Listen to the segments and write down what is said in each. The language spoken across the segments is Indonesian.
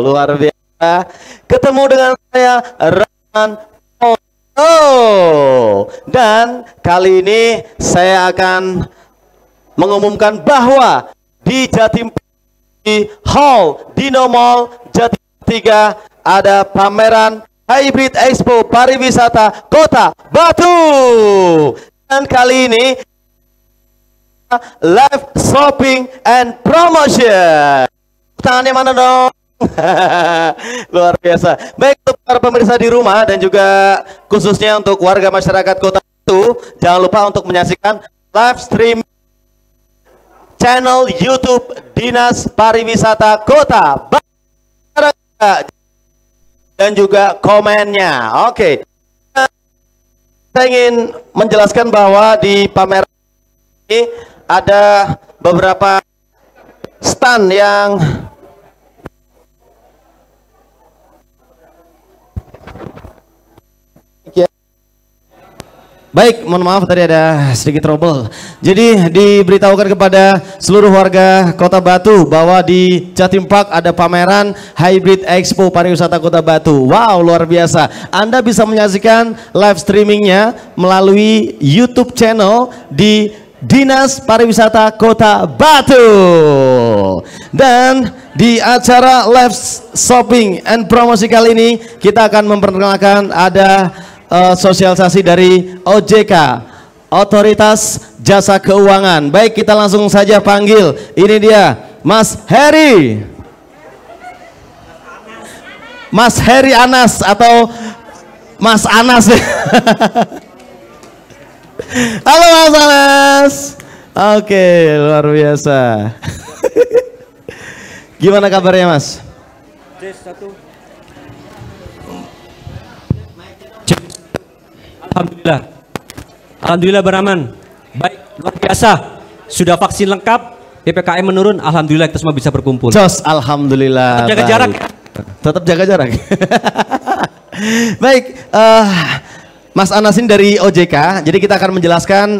luar biasa. Ketemu dengan saya Rahman. Dan kali ini saya akan mengumumkan bahwa di Jatim di Hall Dino Mall Jatim 3 ada pameran Hybrid Expo Pariwisata Kota Batu. Dan kali ini live shopping and promotion. Tangannya mana dong? Luar biasa. Baik, untuk para pemirsa di rumah dan juga khususnya untuk warga masyarakat Kota Batu, jangan lupa untuk menyaksikan live stream channel YouTube Dinas Pariwisata Kota Batu dan juga komennya. Oke. Saya ingin menjelaskan bahwa di pameran ini ada beberapa stand yang baik, mohon maaf tadi ada sedikit trouble. Jadi diberitahukan kepada seluruh warga Kota Batu bahwa di Jatim Park ada pameran Hybrid Expo Pariwisata Kota Batu. Wow, luar biasa. Anda bisa menyaksikan live streamingnya melalui YouTube channel di Dinas Pariwisata Kota Batu. Dan di acara live shopping and promosi kali ini kita akan memperkenalkan ada sosialisasi dari OJK, Otoritas Jasa Keuangan. Baik, kita langsung saja panggil. Ini dia Mas Heri. Mas Heri Anas atau Mas Anas. Halo Mas Anas. Oke, luar biasa. Gimana kabarnya Mas? Alhamdulillah. Alhamdulillah Baraman. Baik, luar biasa. Sudah vaksin lengkap, PPKM menurun, alhamdulillah kita semua bisa berkumpul. Jos, alhamdulillah. Tetap jaga jarak. Tetap jaga jarak. Baik, Mas Anas ini dari OJK. Jadi kita akan menjelaskan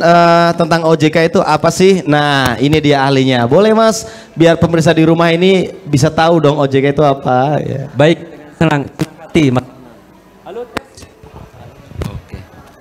tentang OJK itu apa sih. Nah, ini dia ahlinya. Boleh Mas, biar pemirsa di rumah ini bisa tahu dong OJK itu apa ya. Baik, senang hati.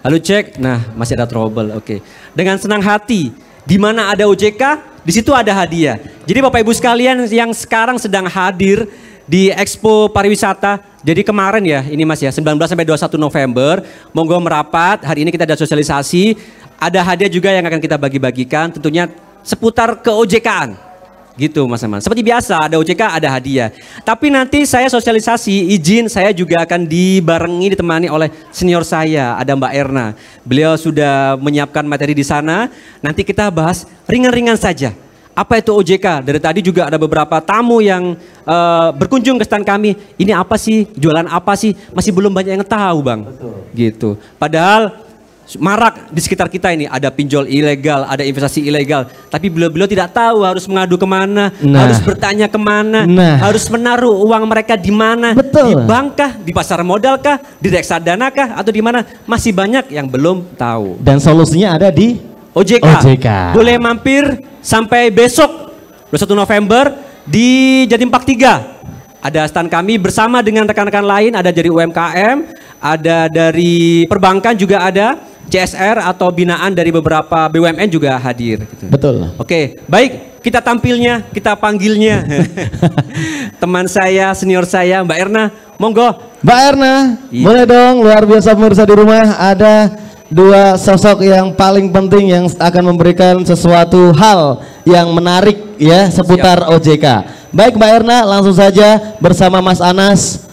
Halo cek, nah masih ada trouble, oke. Dengan senang hati, di mana ada OJK, di situ ada hadiah. Jadi Bapak Ibu sekalian yang sekarang sedang hadir di Expo Pariwisata, jadi kemarin ya, ini Mas ya, 19 sampai 21 November, monggo merapat, hari ini kita ada sosialisasi, ada hadiah juga yang akan kita bagi-bagikan, tentunya seputar ke OJK-an. Gitu Mas Aman. Seperti biasa ada OJK ada hadiah. Tapi nanti saya sosialisasi izin saya juga akan dibarengi ditemani oleh senior saya ada Mbak Erna. Beliau sudah menyiapkan materi di sana. Nanti kita bahas ringan-ringan saja. Apa itu OJK? Dari tadi juga ada beberapa tamu yang berkunjung ke stand kami. Ini apa sih? Jualan apa sih? Masih belum banyak yang tahu Bang. Betul. Gitu. Padahal marak di sekitar kita ini ada pinjol ilegal, ada investasi ilegal. Tapi beliau-beliau tidak tahu harus mengadu kemana, harus bertanya kemana, harus menaruh uang mereka di mana, di bank kah, di pasar modal kah, di reksadana kah, atau di mana? Masih banyak yang belum tahu. Dan solusinya ada di OJK. Boleh mampir sampai besok 21 November di Jatim Park 3. Ada stand kami bersama dengan rekan-rekan lain, ada dari UMKM, ada dari perbankan juga ada. CSR atau binaan dari beberapa BUMN juga hadir. Gitu. Betul. Oke, baik kita tampilnya, kita panggilnya. Teman saya, senior saya, Mbak Erna, monggo. Mbak Erna, boleh dong, luar biasa pemirsa di rumah, ada dua sosok yang paling penting yang akan memberikan sesuatu hal yang menarik ya seputar OJK. Baik Mbak Erna, langsung saja bersama Mas Anas,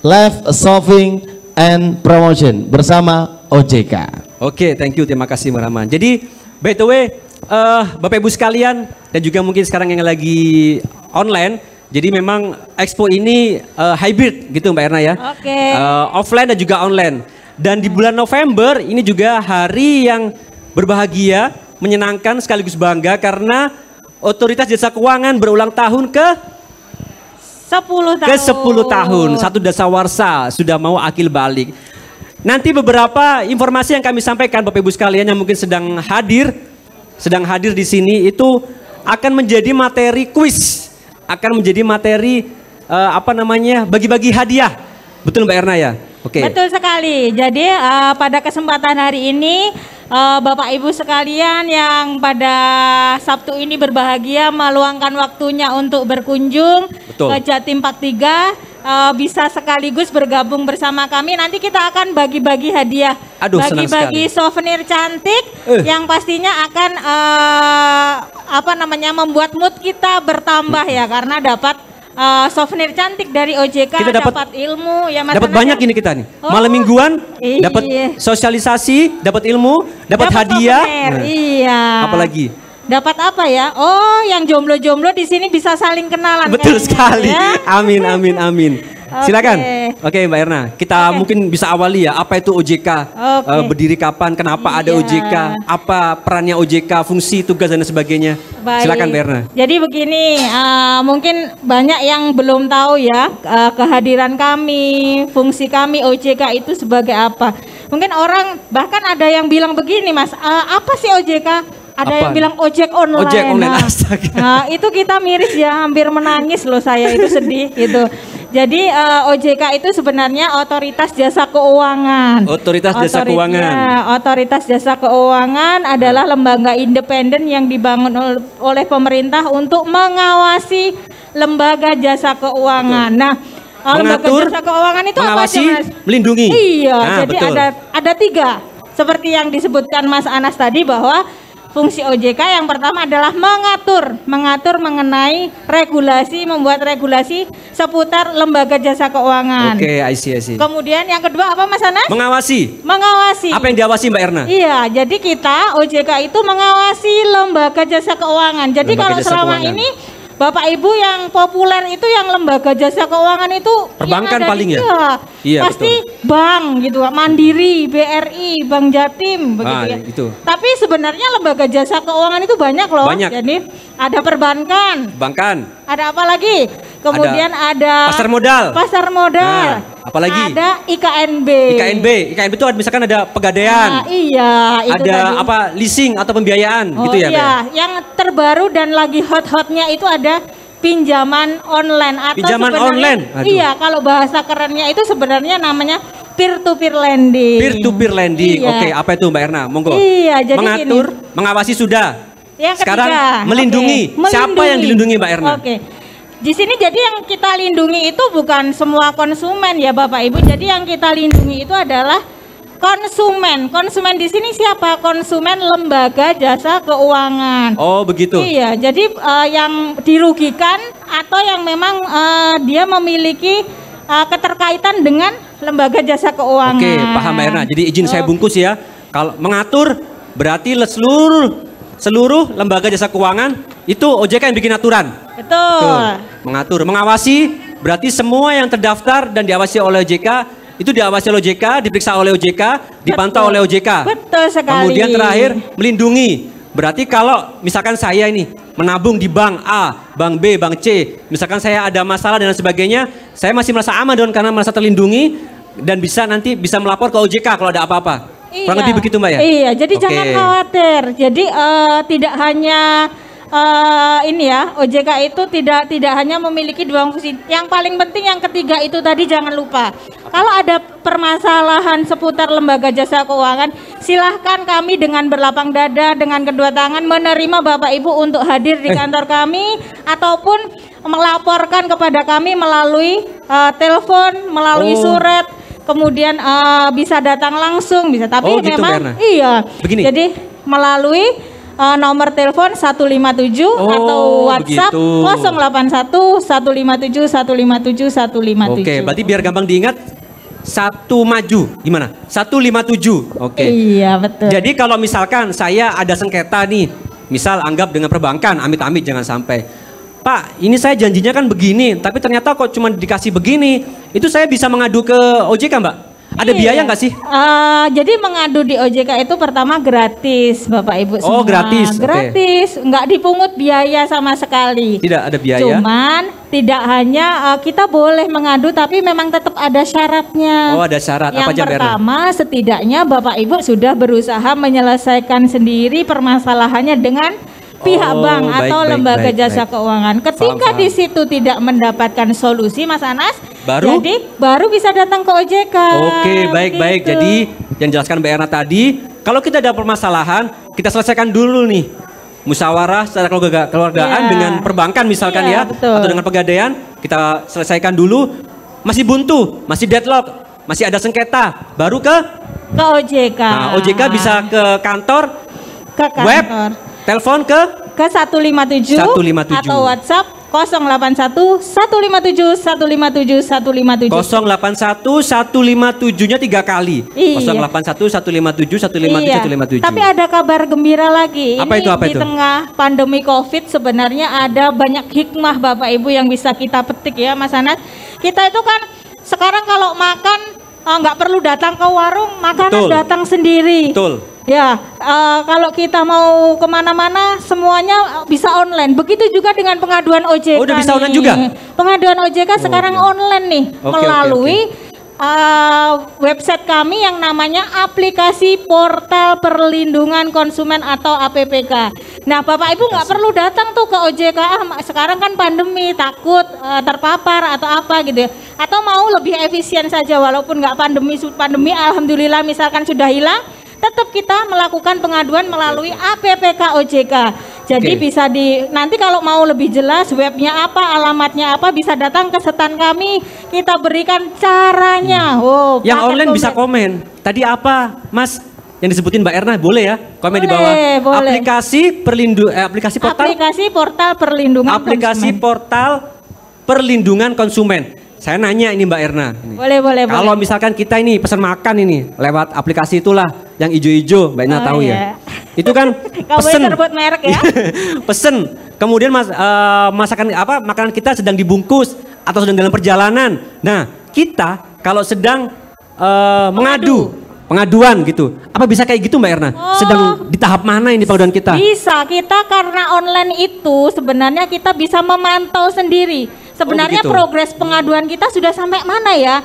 live shopping and promotion bersama OJK. Oke, thank you, terima kasih Mbak Rahman. Jadi, by the way, Bapak Ibu sekalian dan juga mungkin sekarang yang lagi online, jadi memang Expo ini hybrid gitu Mbak Erna ya. Oke. Offline dan juga online. Dan di bulan November ini juga hari yang berbahagia, menyenangkan sekaligus bangga karena Otoritas Jasa Keuangan berulang tahun ke 10 tahun. Ke 10 tahun, satu dasawarsa sudah mau akil balik. Nanti beberapa informasi yang kami sampaikan Bapak Ibu sekalian yang mungkin sedang hadir di sini itu akan menjadi materi kuis, akan menjadi materi bagi-bagi hadiah. Betul Mbak Erna ya? Oke. Betul sekali. Jadi pada kesempatan hari ini Bapak Ibu sekalian yang pada Sabtu ini berbahagia meluangkan waktunya untuk berkunjung ke Jatim Park 3 bisa sekaligus bergabung bersama kami. Nanti kita akan bagi-bagi hadiah, bagi-bagi souvenir cantik yang pastinya akan membuat mood kita bertambah ya, karena dapat souvenir cantik dari OJK, kita dapat ilmu ya Mas. Dapat banyak ini kita nih. Malam mingguan dapat sosialisasi, dapat ilmu, dapat hadiah. Iya. Apalagi? Dapat apa ya? Oh, yang jomblo-jomblo di sini bisa saling kenalan. Betul sekali. Ya? Amin, amin, amin. Silakan. Oke, Mbak Erna. Kita mungkin bisa awali ya. Apa itu OJK? Berdiri kapan? Kenapa ada OJK? Apa perannya OJK? Fungsi, tugas dan sebagainya. Baik. Silakan Mbak Erna. Jadi begini, mungkin banyak yang belum tahu ya kehadiran kami, fungsi kami OJK itu sebagai apa. Mungkin orang bahkan ada yang bilang begini, Mas, apa sih OJK? Ada yang bilang ojek online. Ojek online, astaga. Nah, itu kita miris ya, hampir menangis loh saya, itu sedih gitu. Jadi OJK itu sebenarnya Otoritas Jasa Keuangan. Otoritas Jasa Keuangan. Otoritas Jasa Keuangan adalah lembaga independen yang dibangun oleh pemerintah untuk mengawasi lembaga jasa keuangan. Nah, lembaga jasa keuangan itu mengawasi, apa aja, Mas? Melindungi. Iya, jadi ada 3. Seperti yang disebutkan Mas Anas tadi, bahwa fungsi OJK yang pertama adalah mengatur mengenai regulasi, membuat regulasi seputar lembaga jasa keuangan. Oke, I see. Kemudian yang kedua apa Mas Anas? Mengawasi. Apa yang diawasi Mbak Erna? Iya, jadi kita OJK itu mengawasi lembaga jasa keuangan. Jadi kalau selama ini Bapak Ibu yang populer itu yang lembaga jasa keuangan itu perbankan paling ya? Iya, pasti betul. Bank gitu, Mandiri, BRI, Bank Jatim begitu ya. Itu. Tapi sebenarnya lembaga jasa keuangan itu banyak loh. Banyak. Jadi ada perbankan. Ada apa lagi? Kemudian ada pasar modal. Nah, apalagi? Ada IKNB. IKNB itu misalkan ada pegadaian. Iya, itu ada tadi. Leasing atau pembiayaan gitu ya. Iya, yang terbaru dan lagi hot-hotnya itu ada pinjaman online atau pinjaman online. Iya, kalau bahasa kerennya itu sebenarnya namanya peer to peer lending. Peer to peer lending. Iya. Oke, apa itu Mbak Erna? Monggo. Iya, jadi mengatur, mengawasi sudah. Yang sekarang ketiga, melindungi. Siapa yang dilindungi Mbak Erna? Oke. Di sini jadi yang kita lindungi itu bukan semua konsumen ya Bapak Ibu. Jadi yang kita lindungi itu adalah konsumen. Konsumen di sini siapa? Konsumen lembaga jasa keuangan. Oh, begitu. Iya, jadi yang dirugikan atau yang memang dia memiliki keterkaitan dengan lembaga jasa keuangan. Oke, paham Mbak Erna. Jadi izin saya bungkus ya. Kalau mengatur berarti seluruh lembaga jasa keuangan itu OJK yang bikin aturan. Betul. Mengatur, mengawasi berarti semua yang terdaftar dan diawasi oleh OJK itu diawasi oleh OJK, diperiksa oleh OJK, dipantau oleh OJK. Betul sekali. Kemudian terakhir melindungi. Berarti kalau misalkan saya ini menabung di bank A, bank B, bank C, misalkan saya ada masalah dan sebagainya, saya masih merasa aman dong karena merasa terlindungi dan nanti bisa melapor ke OJK kalau ada apa-apa. Iya. Kurang lebih begitu Mbak ya? Iya, jadi jangan khawatir. Jadi tidak hanya ini ya, OJK itu tidak hanya memiliki 2 fungsi. Yang paling penting yang ketiga itu tadi jangan lupa. Kalau ada permasalahan seputar lembaga jasa keuangan, silahkan kami dengan berlapang dada, dengan kedua tangan menerima Bapak Ibu untuk hadir di kantor kami ataupun melaporkan kepada kami melalui telepon, melalui surat. Kemudian bisa datang langsung, bisa. Tapi gitu, memang iya. Begini. Jadi melalui nomor telepon 157 atau WhatsApp 081 157 157 157. Oke, berarti biar gampang diingat 1 maju gimana? 157. Oke. Iya, betul. Jadi kalau misalkan saya ada sengketa nih, misal anggap dengan perbankan, amit-amit jangan sampai. Pak, ini saya janjinya kan begini, tapi ternyata kok cuma dikasih begini. Itu saya bisa mengadu ke OJK, Mbak? Ada biaya nggak sih? Jadi mengadu di OJK itu pertama gratis, Bapak Ibu semua. Oh, gratis. Gratis, nggak dipungut biaya sama sekali. Tidak ada biaya. Cuman tidak hanya kita boleh mengadu, tapi memang tetap ada syaratnya. Oh, ada syarat. Apa Yang pertama, setidaknya Bapak Ibu sudah berusaha menyelesaikan sendiri permasalahannya dengan pihak bank atau lembaga jasa baik. keuangan. Ketika Paham. di situ tidak mendapatkan solusi, Mas Anas, Baru? jadi baru bisa datang ke OJK. Oke, baik-baik. Begitu. Jadi yang jelaskan Mbak Erna tadi, kalau kita ada permasalahan, kita selesaikan dulu nih. Musyawarah secara keluargaan Iya. dengan perbankan misalkan Iya, ya, betul. atau dengan pegadaian, kita selesaikan dulu. Masih buntu, masih deadlock, masih ada sengketa, baru ke OJK. Nah, OJK bisa ke kantor, ke kantor. web, telepon ke 157 157. atau WhatsApp 081 157 157 157. 081 157-nya 3 kali. Iya. 081 157 157 157. Tapi ada kabar gembira lagi. Apa Ini itu, apa di itu? tengah pandemi Covid sebenarnya ada banyak hikmah Bapak Ibu yang bisa kita petik ya Mas Anas. Kita itu kan sekarang kalau makan nggak perlu datang ke warung, makanan Betul. datang sendiri. Betul. Ya, kalau kita mau kemana-mana semuanya bisa online. Begitu juga dengan pengaduan OJK. Oh, udah bisa nih. online juga? Pengaduan OJK sekarang oke. online nih Oke, melalui website kami yang namanya aplikasi Portal Perlindungan Konsumen atau APPK. Nah, Bapak Ibu nggak perlu datang tuh ke OJK. Sekarang kan pandemi, takut terpapar atau apa gitu ya. Atau mau lebih efisien saja walaupun nggak pandemi, alhamdulillah misalkan sudah hilang. Tetap kita melakukan pengaduan melalui APPK OJK. Jadi Oke. bisa nanti kalau mau lebih jelas webnya apa, alamatnya apa, bisa datang ke stand kami. Kita berikan caranya. Oh, Yang paket online bisa komplit. komen. Tadi apa, Mas? Yang disebutin Mbak Erna, boleh ya? Komen di bawah. Boleh. Aplikasi portal. Aplikasi Portal Perlindungan Aplikasi Konsumen. portal perlindungan konsumen. Saya nanya ini Mbak Erna. Ini. Boleh. Kalau misalkan kita ini pesan makan ini lewat aplikasi itulah yang ijo-ijo, Mbak Erna Oh, tahu iya. ya. Itu kan Nggak boleh pesen. sebut merek ya. Pesen. Kemudian makanan kita sedang dibungkus atau sedang dalam perjalanan. Nah, kita kalau sedang pengaduan gitu. Apa bisa kayak gitu Mbak Erna? Sedang di tahap mana ini pengaduan kita? Bisa, kita karena online itu sebenarnya kita bisa memantau sendiri. Sebenarnya begitu. progres pengaduan kita sudah sampai mana ya?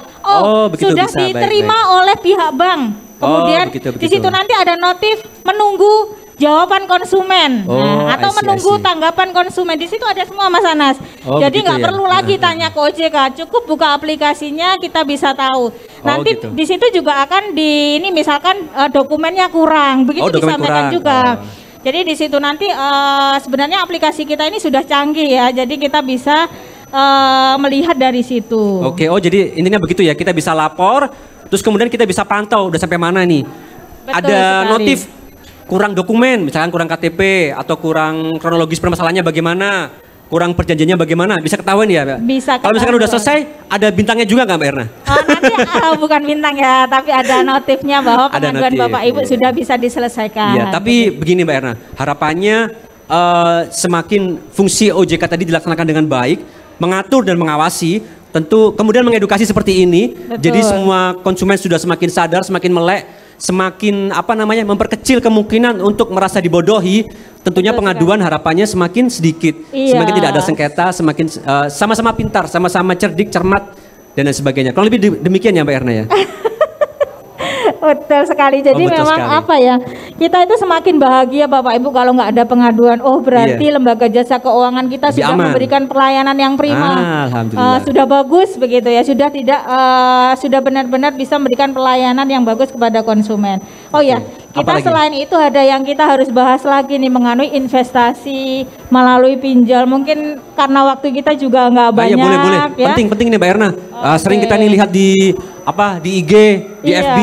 Begitu, sudah bisa. diterima Baik. oleh pihak bank. Kemudian begitu. di situ nanti ada notif menunggu jawaban konsumen. Atau I see, menunggu I see. tanggapan konsumen. Di situ ada semua Mas Anas. Jadi begitu nggak ya. perlu lagi tanya ke OJK, cukup buka aplikasinya kita bisa tahu. Nanti gitu. di situ juga akan ini misalkan dokumennya kurang, begitu Dokumen disampaikan kurang. juga. Jadi di situ nanti sebenarnya aplikasi kita ini sudah canggih ya. Jadi kita bisa melihat dari situ. Oke, jadi intinya begitu ya. Kita bisa lapor, terus kemudian kita bisa pantau udah sampai mana nih. Betul Ada sekali. notif kurang dokumen, misalkan kurang KTP atau kurang kronologis permasalahannya bagaimana, kurang perjanjiannya bagaimana, bisa ketahuan ya, Mbak? Bisa Kalau misalkan udah ketahuan. selesai, ada bintangnya juga nggak Mbak Erna? Nanti bukan bintang ya, tapi ada notifnya bahwa Ada pengaduan notif, Bapak Ibu iya. sudah bisa diselesaikan. Iya, tapi begini Mbak Erna, harapannya semakin fungsi OJK tadi dilaksanakan dengan baik, mengatur dan mengawasi, tentu kemudian mengedukasi seperti ini. Betul. Jadi semua konsumen sudah semakin sadar, semakin melek, semakin memperkecil kemungkinan untuk merasa dibodohi. Tentunya Betul pengaduan harapannya semakin sedikit, Iya. semakin tidak ada sengketa, semakin sama-sama pintar, sama-sama cerdik, cermat dan lain sebagainya. Kalau lebih demikian ya Mbak Erna ya. Betul sekali. Jadi betul memang sekali. apa ya? Kita itu semakin bahagia Bapak Ibu kalau nggak ada pengaduan. Oh berarti Iya. lembaga jasa keuangan kita Lebih sudah aman. memberikan pelayanan yang prima. Alhamdulillah. Sudah bagus begitu ya. Sudah benar-benar bisa memberikan pelayanan yang bagus kepada konsumen. Oh ya, kita Apalagi? selain itu ada yang kita harus bahas lagi nih mengenai investasi melalui pinjol. Mungkin karena waktu kita juga nggak banyak. Iya boleh. Ya. Penting nih Mbak Erna. Sering kita nih lihat di IG, di Iya. FB,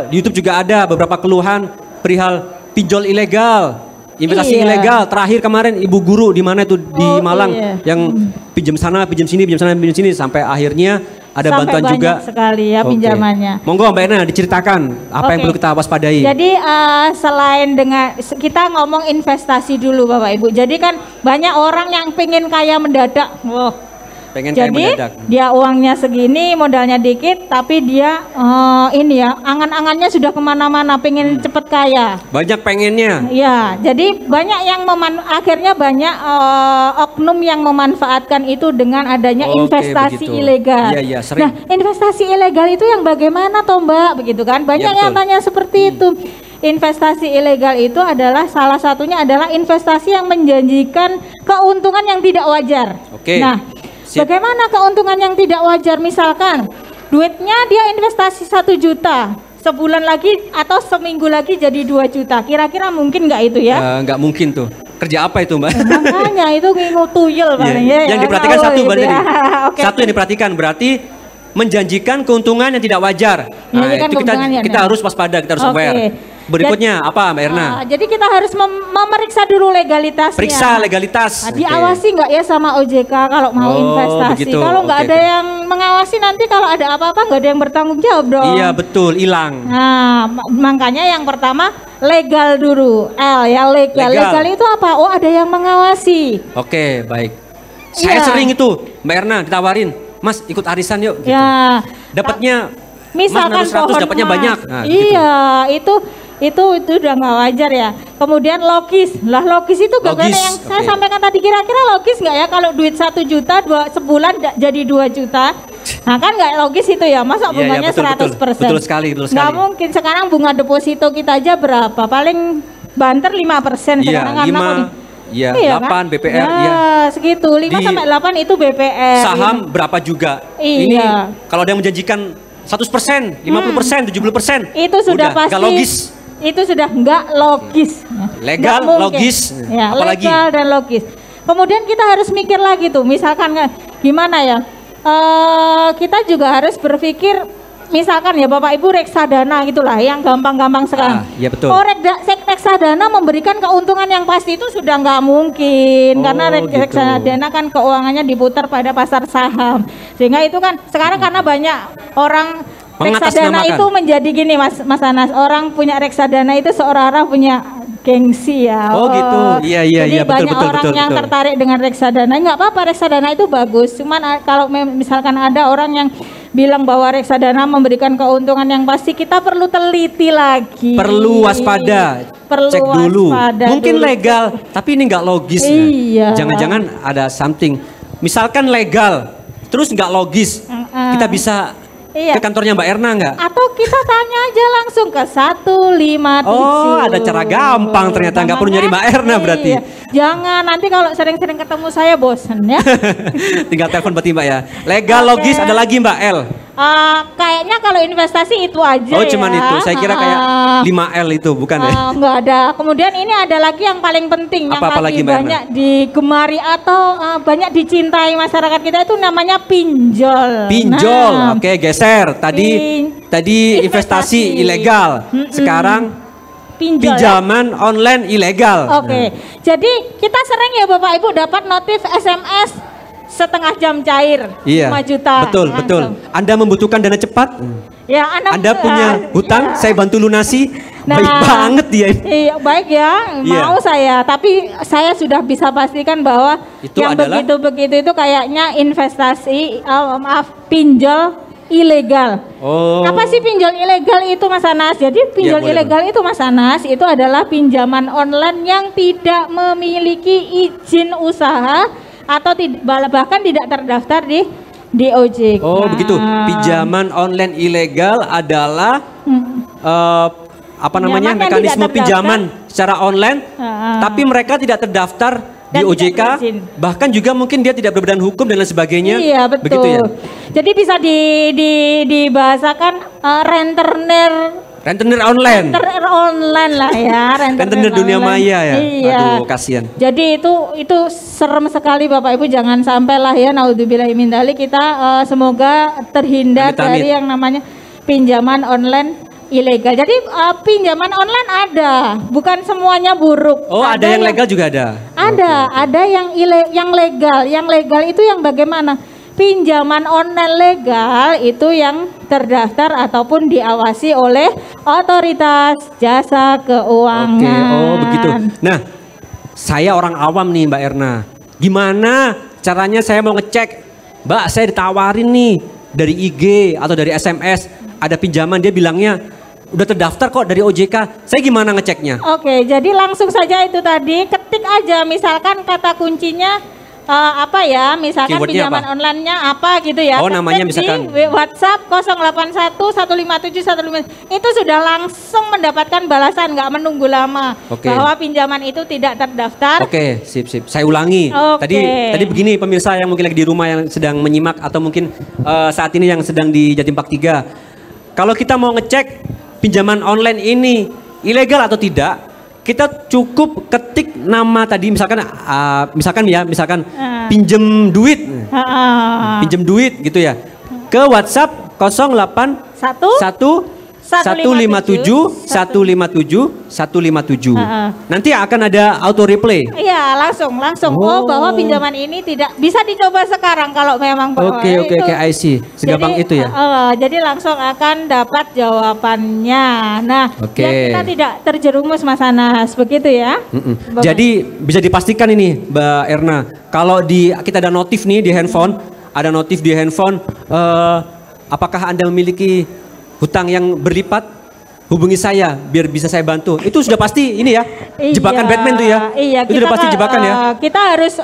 di YouTube juga ada beberapa keluhan perihal pinjol ilegal, investasi Iya. ilegal. Terakhir kemarin ibu guru di mana itu di Oh, Malang iya. yang pinjam sana, pinjam sini, pinjam sana, pinjam sini sampai akhirnya ada Sampai bantuan banyak juga. sekali ya Oke. pinjamannya. Monggo Mbak Erna diceritakan apa yang Oke. perlu kita waspadai. Jadi selain dengan kita ngomong investasi dulu Bapak Ibu. Jadi kan banyak orang yang pengen kaya mendadak. Pengen kayak Jadi mendadak. dia uangnya segini, modalnya dikit, tapi dia angan-angannya sudah kemana-mana, pengen cepet kaya. Banyak pengennya. Ya, jadi banyak yang akhirnya banyak oknum yang memanfaatkan itu dengan adanya Oke, investasi begitu. ilegal. Iya, sering. Nah, investasi ilegal itu yang bagaimana toh Mbak? Begitu kan? Banyak Iya, yang betul. tanya seperti itu. investasi ilegal itu adalah salah satunya adalah investasi yang menjanjikan keuntungan yang tidak wajar. Oke. Nah, Sip. bagaimana keuntungan yang tidak wajar? Misalkan duitnya dia investasi 1 juta, sebulan lagi atau seminggu lagi jadi 2 juta. Kira-kira mungkin nggak itu ya? Nggak mungkin tuh. Kerja apa itu, Mbak? Makanya itu ngingu tuyul paling ya. Yang diperhatikan satu gitu berarti. ya. Oke. Satu yang diperhatikan berarti menjanjikan keuntungan yang tidak wajar. Nah, Menjanjikan itu keuntungan yang kita tidak. harus waspada, kita harus Oke. aware. Berikutnya apa, Mbak Erna? Jadi kita harus memeriksa dulu legalitasnya. Periksa legalitas. Nah, diawasi nggak ya sama OJK kalau mau Oh, investasi? begitu. Kalau nggak Oke, ada oke. yang mengawasi nanti kalau ada apa-apa nggak ada yang bertanggung jawab dong. Iya, betul, hilang. Nah, makanya yang pertama legal dulu. L ya legal. Legal. Legal itu apa? Oh, ada yang mengawasi. Oke, baik. Saya Iya. sering itu, Mbak Erna ditawarin, Mas ikut arisan yuk. Gitu. Ya. Dapatnya Misalkan Mas naruh 100 pohon dapatnya mas. banyak. Nah, gitu. Iya, itu udah nggak wajar ya. Kemudian logis, lah logis itu Logis, gak yang saya oke. sampaikan tadi, kira-kira logis nggak ya kalau duit 1 juta sebulan jadi 2 juta? Nah kan nggak logis itu ya, masa Iya, bunganya betul, 100%? betul sekali, betul Nggak sekali. mungkin, sekarang bunga deposito kita aja berapa? Paling banter 5% Iya, sekarang karena 5, iya, kan? 8 BPR, Ya, iya. segitu, 5 Di sampai 8 itu BPR. Saham berapa juga? Iya. Ini kalau ada yang menjanjikan 100%, 50%, 70%. Itu sudah udah, pasti. nggak logis. Itu sudah nggak logis. Legal, Nggak mungkin. logis. Ya, Apalagi? legal dan logis. Kemudian kita harus mikir lagi tuh, misalkan gimana ya? Kita juga harus berpikir, misalkan ya Bapak Ibu reksadana gitulah, yang gampang-gampang sekarang. Iya betul. Oh, reksadana memberikan keuntungan yang pasti itu sudah nggak mungkin, Oh, karena gitu. reksadana kan keuangannya diputar pada pasar saham, sehingga itu kan sekarang karena banyak orang reksadana Mengatasnamakan. itu menjadi gini Mas Anas, orang punya reksadana itu seorang-orang punya gengsi ya. Oh, gitu. Iya, iya, Jadi iya, betul, banyak betul, orang betul, yang betul. tertarik dengan reksadana. Nggak apa-apa, reksadana itu bagus. Cuman kalau misalkan ada orang yang bilang bahwa reksadana memberikan keuntungan yang pasti, kita perlu teliti lagi. Perlu waspada. Perlu Cek dulu. waspada Mungkin dulu. legal, tapi ini nggak logis. Iya. Jangan-jangan ada something. Misalkan legal, terus nggak logis. Kita bisa Iya. ke kantornya Mbak Erna nggak? Atau kita tanya aja langsung ke 157. Oh, ada cara gampang ternyata, nggak perlu nyari Mbak Erna berarti. Iya. Jangan, nanti kalau sering-sering ketemu saya bosen ya. Tinggal telepon berarti Mbak ya. Legal, Oke. logis, ada lagi Mbak L. Kayaknya kalau investasi itu aja Oh, ya. cuman itu. Saya kira kayak 5L itu, bukan ya? Enggak ada. Kemudian ini ada lagi yang paling penting, yang Apa lagi lagi, Mbak banyak digemari atau banyak dicintai masyarakat kita, itu namanya pinjol. Pinjol, Nah, oke geser. Tadi investasi ilegal. Sekarang pinjol. ya. pinjaman online ilegal. Oke, jadi kita sering ya Bapak Ibu dapat notif SMS setengah jam cair, Iya. 5 juta. Betul, langsung. betul. Anda membutuhkan dana cepat? Ya, Anda punya hutang, saya bantu lunasi. Nah, Baik banget dia ini. Iya, baik ya, Iya. mau saya. Tapi saya sudah bisa pastikan bahwa Itu yang adalah- begitu-begitu itu kayaknya investasi, pinjol ilegal. Oh. Apa sih pinjol ilegal itu Mas Anas? Jadi pinjol boleh, ilegal itu Mas Anas itu adalah pinjaman online yang tidak memiliki izin usaha atau bahkan tidak terdaftar di OJK. Oh, begitu. Pinjaman online ilegal adalah apa namanya? Pinjaman yang Mekanisme tidak terdaftar. pinjaman secara online, Ah. tapi mereka tidak terdaftar di Dan tidak OJK, berizin. bahkan juga mungkin dia tidak berbadan hukum dan lain sebagainya. Iya, betul. Begitu ya. Jadi bisa dibahasakan Rentenir online. rentenir online lah ya, Rentenir dunia online. maya ya. Iya. Aduh, kasihan. Jadi itu serem sekali Bapak Ibu, jangan sampai lah ya, naudzubillahi min dzalik, kita semoga terhindar Amit-amit. dari yang namanya pinjaman online ilegal. Jadi pinjaman online ada, bukan semuanya buruk. Oh, ada yang legal juga ada. Ada yang legal. Yang legal itu yang bagaimana? Pinjaman online legal itu yang terdaftar ataupun diawasi oleh otoritas jasa keuangan. Oke, oh begitu. Nah, saya orang awam nih Mbak Erna. Gimana caranya saya mau ngecek, Mbak saya ditawarin nih dari IG atau dari SMS ada pinjaman, dia bilangnya udah terdaftar kok dari OJK. Saya gimana ngeceknya? Oke, jadi langsung saja itu tadi, ketik aja misalkan kata kuncinya apa ya, misalkan Keywordnya pinjaman apa? online-nya apa gitu ya. Oh, namanya Ketik misalkan. di WhatsApp 081 157 155 itu sudah langsung mendapatkan balasan, nggak menunggu lama Oke. bahwa pinjaman itu tidak terdaftar. Oke, sip. Saya ulangi. Oke. Tadi begini pemirsa yang mungkin lagi di rumah yang sedang menyimak atau mungkin saat ini yang sedang di Jatim Park 3. Kalau kita mau ngecek pinjaman online ini ilegal atau tidak, kita cukup ketik nama tadi misalkan pinjem duit. Pinjem duit gitu ya. Ke WhatsApp 081 157 157 157. Nanti akan ada auto replay. Iya, langsung. Oh, bahwa pinjaman ini tidak bisa dicoba sekarang kalau memang Oke, I see. Segampang itu ya. Jadi langsung akan dapat jawabannya. Nah, biar kita tidak terjerumus Mas Anas, begitu ya. Jadi bisa dipastikan ini Mbak Erna, kalau kita ada notif nih di handphone, apakah Anda memiliki hutang yang berlipat, hubungi saya biar bisa saya bantu. Itu sudah pasti ini ya, jebakan Batman tuh ya. Iya, itu sudah pasti jebakan ya. Kita harus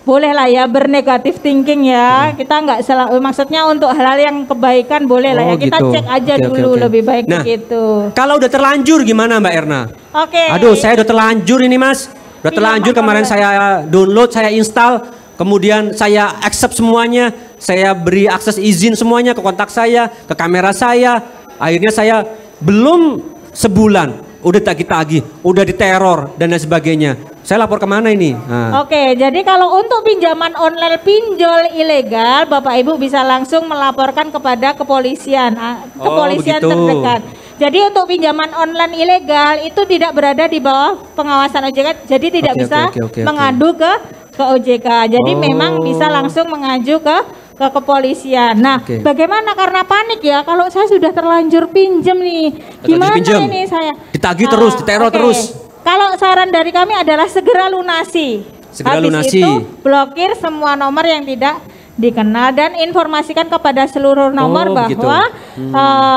boleh lah ya bernegatif thinking ya. Kita nggak maksudnya untuk hal-hal yang kebaikan boleh lah ya. Kita cek aja dulu lebih baik begitu. Kalau udah terlanjur gimana Mbak Erna? Oke. Aduh, saya udah terlanjur ini Mas. Udah terlanjur kemarin saya download, saya install, kemudian saya accept semuanya, saya beri akses izin semuanya ke kontak saya, ke kamera saya. Akhirnya saya belum sebulan udah tagih-tagih, udah diteror dan lain sebagainya. Saya lapor kemana ini? Oke, jadi kalau untuk pinjaman online pinjol ilegal, Bapak Ibu bisa langsung melaporkan kepada kepolisian, kepolisian terdekat. Jadi untuk pinjaman online ilegal itu tidak berada di bawah pengawasan OJK, jadi tidak bisa mengadu ke OJK. Jadi memang bisa langsung mengacu ke kepolisian. Nah, bagaimana karena panik ya? Kalau saya sudah terlanjur pinjam nih, gimana ini saya? Ditagih terus, diteror terus. Kalau saran dari kami adalah segera lunasi. Habis itu blokir semua nomor yang tidak dikenal dan informasikan kepada seluruh nomor bahwa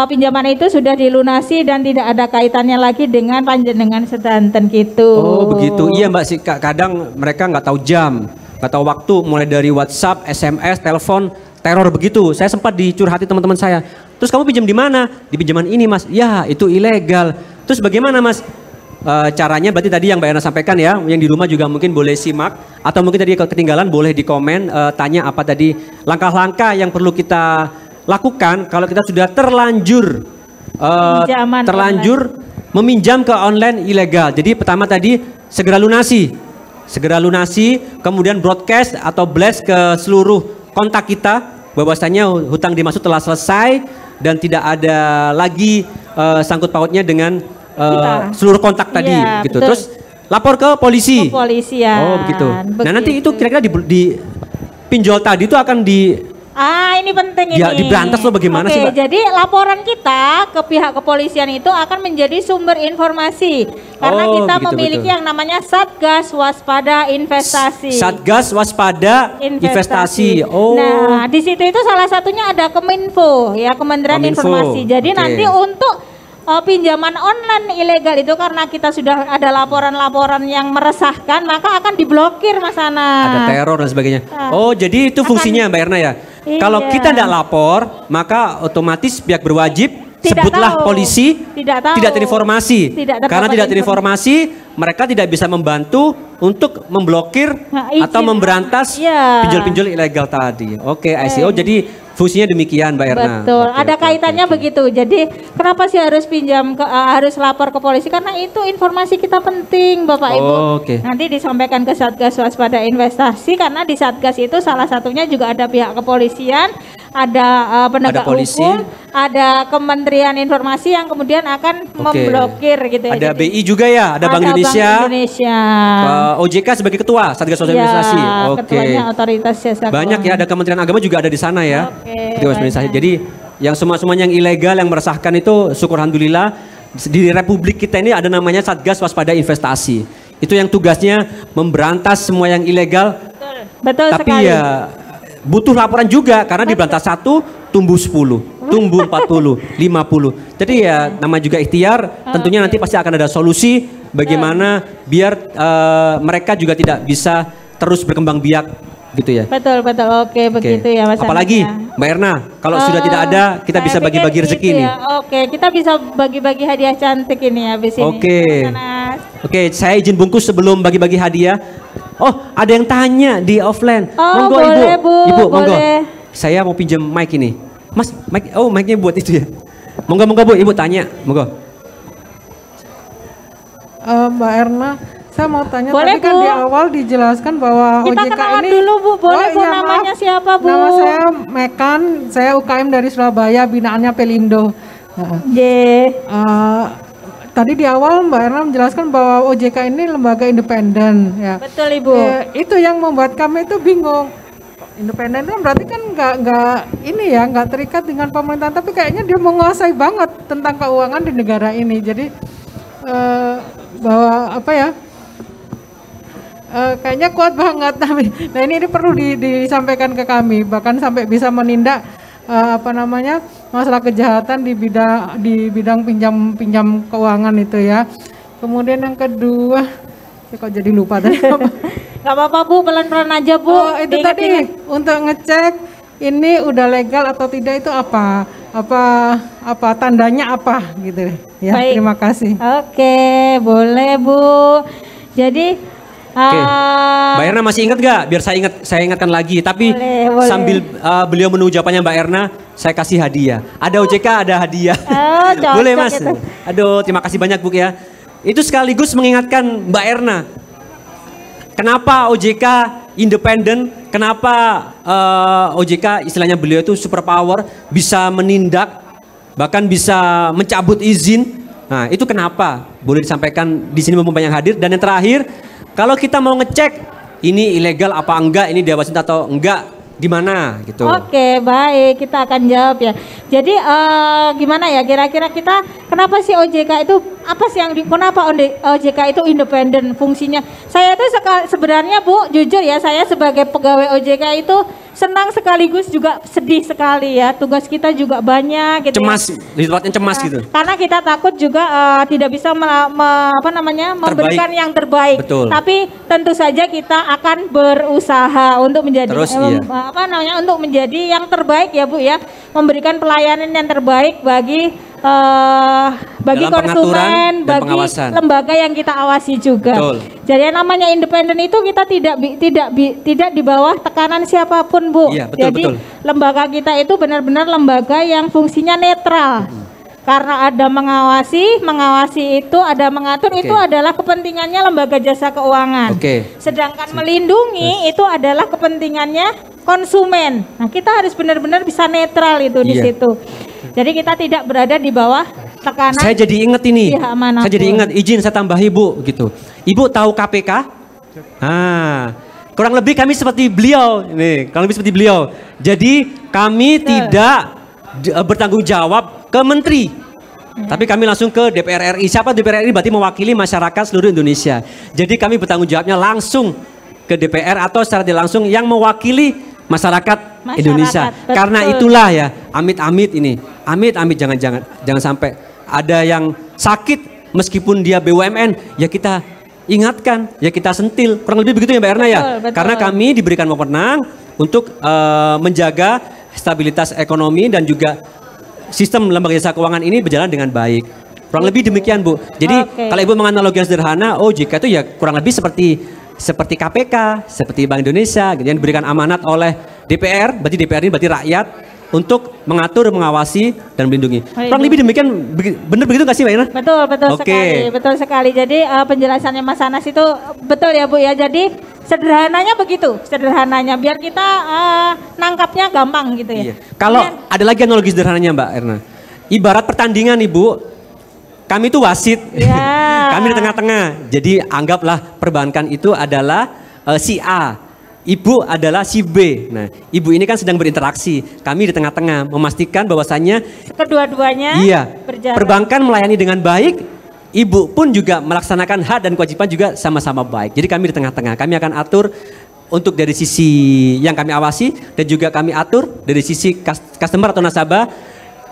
pinjaman itu sudah dilunasi dan tidak ada kaitannya lagi dengan panjenengan sedanten gitu. Oh begitu, iya Mbak sih kadang mereka nggak tahu jam, nggak tahu waktu, mulai dari WhatsApp, SMS, telepon, teror begitu. Saya sempat dicurhati teman-teman saya. Terus kamu pinjam di mana? Di pinjaman ini Mas. Ya itu ilegal. Terus bagaimana Mas? Caranya berarti tadi yang Mbak Erna sampaikan ya, yang di rumah juga mungkin boleh simak atau mungkin tadi ketinggalan boleh di komen tanya apa tadi langkah-langkah yang perlu kita lakukan kalau kita sudah terlanjur meminjam ke online ilegal. Jadi pertama tadi segera lunasi, kemudian broadcast atau blast ke seluruh kontak kita bahwasanya hutang dimaksud telah selesai dan tidak ada lagi sangkut pautnya dengan seluruh kontak tadi gitu. Betul. Terus lapor ke polisi. Kepolisian. Oh begitu. Nah nanti itu kira-kira di pinjol tadi itu akan ini penting ini. Diberantas loh bagaimana sih Mbak? Jadi laporan kita ke pihak kepolisian itu akan menjadi sumber informasi. Karena kita memiliki yang namanya Satgas Waspada Investasi. Satgas Waspada Investasi. Oh. Nah di situ itu salah satunya ada Kominfo ya, Kementerian Informasi. Jadi nanti untuk pinjaman online ilegal itu karena kita sudah ada laporan-laporan yang meresahkan maka akan diblokir Mas Anas. Ada teror dan sebagainya. Oh jadi itu fungsinya Mbak Erna ya. Iya. Kalau kita tidak lapor maka otomatis pihak berwajib sebutlah polisi tidak terinformasi. Karena tidak terinformasi mereka tidak bisa membantu untuk memblokir atau memberantas pinjol-pinjol ilegal tadi. Oke, ICO jadi fungsinya demikian Mbak Erna. Betul, ada kaitannya begitu. Jadi kenapa sih harus harus lapor ke polisi? Karena itu informasi kita penting Bapak Ibu. Nanti disampaikan ke Satgas Waspada Investasi karena di Satgas itu salah satunya juga ada pihak kepolisian, ada penegak hukum, ada Kementerian Informasi yang kemudian akan memblokir gitu ya. Ada BI juga ya, ada Bank Indonesia. OJK sebagai ketua Satgas Waspada Investasi. Ketuanya Otoritas Jasa Keuangan. Banyak ya, ada Kementerian Agama juga ada di sana ya. Jadi yang semuanya yang ilegal yang meresahkan itu syukur alhamdulillah di Republik kita ini ada namanya Satgas Waspada Investasi. Itu yang tugasnya memberantas semua yang ilegal. Betul tapi sekali. Ya butuh laporan juga karena diberantas 1 tumbuh 10, tumbuh 40, 50. Jadi ya nama juga ikhtiar, tentunya nanti pasti akan ada solusi bagaimana biar mereka juga tidak bisa terus berkembang biak gitu ya. Betul, betul. Oke, begitu ya Mas. Apalagi Mbak Erna, kalau sudah tidak ada, kita bisa bagi-bagi rezeki nih. Ya. Oke, kita bisa bagi-bagi hadiah cantik ini habis ini. Oke, saya izin bungkus sebelum bagi-bagi hadiah. Oh, ada yang tanya di offline. Oh, monggo boleh, Ibu. Bu, Ibu, monggo. boleh. Saya mau pinjam mic ini. Mas, mic, mic-nya buat itu ya. Monggo, Bu, Ibu tanya. Monggo. Mbak Erna, saya mau tanya, boleh, tadi kan Bu. di awal dijelaskan bahwa Kita OJK kenalan ini dulu Bu, boleh Bu, iya, namanya maaf. siapa Bu? Nama saya Mekan, saya UKM dari Surabaya, binaannya Pelindo. Tadi di awal Mbak Erna menjelaskan bahwa OJK ini lembaga independen, ya. Betul Ibu. Itu yang membuat kami itu bingung. Independen kan berarti kan nggak terikat dengan pemerintahan, tapi kayaknya dia menguasai banget tentang keuangan di negara ini. Jadi bahwa apa ya? Kayaknya kuat banget, tapi nah ini perlu disampaikan ke kami, bahkan sampai bisa menindak masalah kejahatan di bidang pinjam keuangan itu ya. Kemudian yang kedua, saya kok jadi lupa tadi. Gak apa-apa Bu, pelan-pelan aja Bu. Itu tadi untuk ngecek ini udah legal atau tidak itu apa tandanya apa gitu ya. Baik. Terima kasih. Oke, boleh Bu. Jadi Mbak Erna masih ingat gak? Biar saya ingatkan lagi. Tapi boleh. sambil beliau menunggu jawabannya Mbak Erna, saya kasih hadiah. Ada OJK, ada hadiah. cocok Boleh Mas? itu. Aduh, terima kasih banyak Bu ya. Itu sekaligus mengingatkan Mbak Erna. Kenapa OJK independen? Kenapa OJK istilahnya beliau itu super power, bisa menindak, bahkan bisa mencabut izin. Nah, itu kenapa? Boleh disampaikan di sini mumpung banyak hadir. Dan yang terakhir, kalau kita mau ngecek ini ilegal apa enggak, ini diawasin atau enggak, di mana gitu. Oke, baik, kita akan jawab ya. Jadi gimana ya kira-kira kita kenapa sih OJK itu apa sih kenapa OJK itu independen fungsinya? Saya itu sebenarnya Bu, jujur ya, saya sebagai pegawai OJK itu senang sekaligus juga sedih sekali ya. Tugas kita juga banyak gitu. Cemas, di tempatnya cemas gitu. Karena kita takut juga tidak bisa memberikan yang terbaik. Betul. Tapi tentu saja kita akan berusaha untuk menjadi untuk menjadi yang terbaik ya Bu ya. Memberikan pelayanan yang terbaik bagi konsumen, bagi lembaga yang kita awasi juga. Betul. Jadi yang namanya independen itu kita tidak di bawah tekanan siapapun Bu. Iya, betul, Jadi betul. lembaga kita itu benar-benar lembaga yang fungsinya netral. Karena ada mengawasi itu ada mengatur, itu adalah kepentingannya lembaga jasa keuangan. Sedangkan melindungi itu adalah kepentingannya konsumen. Nah, kita harus benar-benar bisa netral itu di situ. Jadi kita tidak berada di bawah tekanan. Saya jadi ingat ini. Saya jadi ingat, izin saya tambah Ibu gitu. Ibu tahu KPK? Kurang lebih kami seperti beliau. Nih, kurang lebih seperti beliau. Jadi kami tidak bertanggung jawab ke menteri. Tapi kami langsung ke DPR RI. Siapa DPR RI? Berarti mewakili masyarakat seluruh Indonesia. Jadi kami bertanggung jawabnya langsung ke DPR atau secara tidak langsung yang mewakili masyarakat Indonesia. Betul. Karena itulah ya, amit-amit ini. Amit-amit jangan sampai ada yang sakit meskipun dia BUMN, ya kita ingatkan, ya kita sentil. Kurang lebih begitu ya Mbak Erna ya. Betul. Karena kami diberikan wewenang untuk menjaga stabilitas ekonomi dan juga sistem lembaga jasa keuangan ini berjalan dengan baik. Kurang lebih demikian Bu. Jadi kalau Ibu menganalogikan sederhana, OJK itu ya kurang lebih seperti KPK, seperti Bank Indonesia yang diberikan amanat oleh DPR, berarti DPR ini berarti rakyat untuk mengatur, mengawasi dan melindungi. Kurang lebih demikian, benar begitu nggak sih Mbak Ina? Betul sekali. Jadi penjelasannya Mas Anas itu betul ya Bu ya. Jadi sederhananya begitu, biar kita nangkapnya gampang gitu ya. Kalau ada lagi analogi sederhananya Mbak Erna, ibarat pertandingan Ibu. Kami itu wasit, kami di tengah-tengah. Jadi anggaplah perbankan itu adalah si A, Ibu adalah si B. Nah, Ibu ini kan sedang berinteraksi. Kami di tengah-tengah memastikan bahwasannya kedua-duanya berjalan. Perbankan melayani dengan baik, Ibu pun juga melaksanakan hak dan kewajiban juga sama-sama baik. Jadi kami di tengah-tengah. Kami akan atur untuk dari sisi yang kami awasi dan juga kami atur dari sisi customer atau nasabah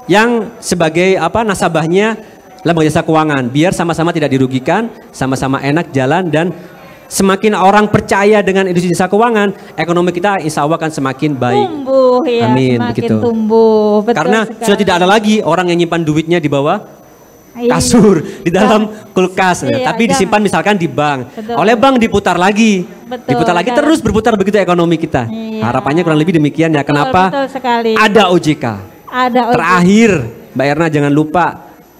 yang sebagai nasabahnya lembaga jasa keuangan, biar sama-sama tidak dirugikan, sama-sama enak jalan dan semakin orang percaya dengan industri jasa keuangan, ekonomi kita insya Allah akan semakin baik. Tumbuh ya, Amin, semakin begitu. tumbuh. Betul Karena sekali. sudah tidak ada lagi orang yang nyimpan duitnya di bawah Iya. kasur, di dalam kulkas. Iya, Tapi disimpan misalkan di bank. Betul. Oleh bank diputar lagi. Betul, Diputar lagi sekarang. terus berputar begitu ekonomi kita. Iya. Harapannya kurang lebih demikian ya. Betul, Kenapa? betul sekali. Ada OJK. Ada OJK. Terakhir, Mbak Erna jangan lupa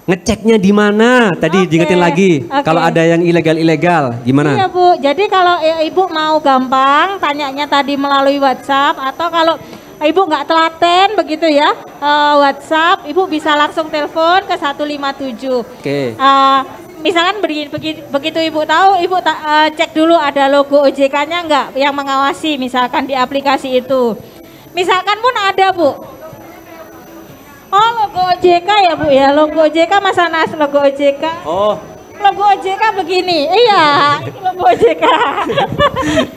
ngeceknya di mana. Tadi Oke, diingetin lagi. oke. Kalau ada yang ilegal-ilegal, gimana? Iya Bu, jadi kalau Ibu mau gampang, tanyanya tadi melalui WhatsApp atau kalau Ibu nggak telaten begitu ya, WhatsApp, Ibu bisa langsung telepon ke 157. Oke. Misalkan begitu Ibu tahu, Ibu cek dulu ada logo OJK-nya nggak yang mengawasi misalkan di aplikasi itu. Misalkan pun ada Bu. Oh logo OJK ya Bu ya, logo OJK Mas Anas, logo OJK. Oh, Logo OJK begini, iya, ini logo OJK.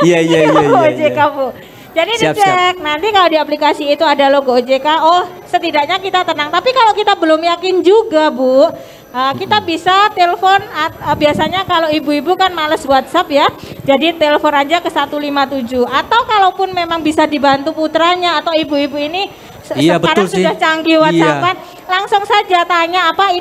iya. Logo OJK Bu. Jadi Siap, dicek, nanti kalau di aplikasi itu ada logo OJK, oh setidaknya kita tenang. Tapi kalau kita belum yakin juga Bu, kita bisa telepon, biasanya kalau ibu-ibu kan males WhatsApp ya, jadi telepon aja ke 157. Atau kalaupun memang bisa dibantu putranya atau ibu-ibu ini Iya, sekarang betul sih. sudah canggih WhatsAppan, langsung saja tanya apa